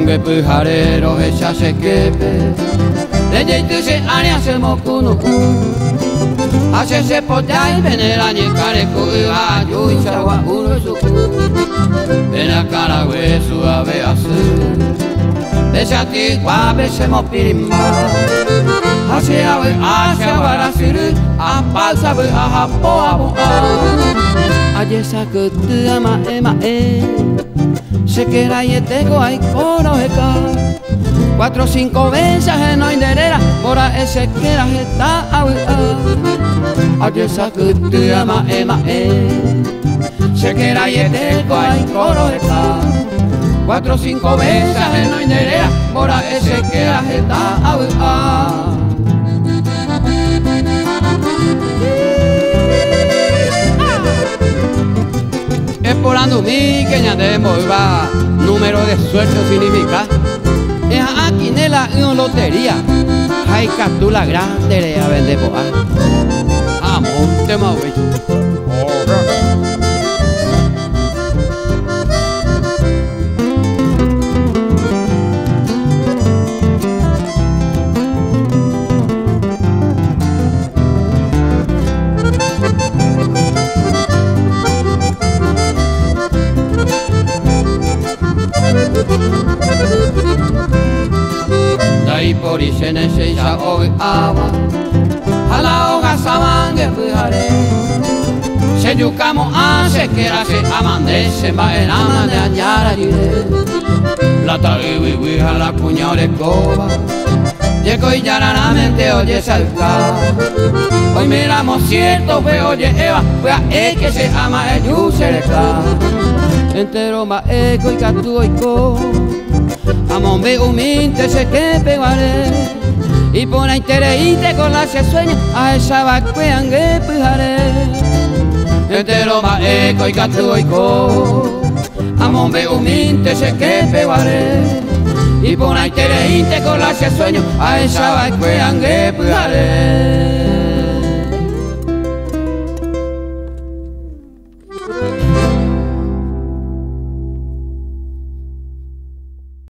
Onge pyharero ella se quepe de jeito se aria se mokuno hace se potai venera ni care ku ayu chawa urusuku ena cara hueso ave asu ella ti guabe se mo pirimba hace ave hace barasiru apalsa be ahapo abu aye sakutu ama ema se queda y tengo ahí coro eka 4 o 5 veces no inderera mora ese que la está aye sakutu ama ema se queda y tengo ahí coro eka 4 o 5 veces no inderera mora ese que la está explorando mi queña de moiva número de suerte significa es aquí en la lotería hay captura grande de a vender boa amor te maui Dai pori shene sheisha oge awa Hala oga samange pyhare Sheyukamo ase kera se amande Se mbaerama de anyara yire Plata iwi hala cuñore koba Yeko y yararamente oye salka Hoy miramos cierto fue oye Eva Fue a que se ama el yusereka Entero ma eko y katu oiko Amombe huminte se que pegaré Y por ahí tereíte con la se sueña A esa vacuean que pujaré Entero ma eko y katu oiko Amombe huminte se que pegaré Y por ahí tereíte con la se sueña A esa vacuean que pujaré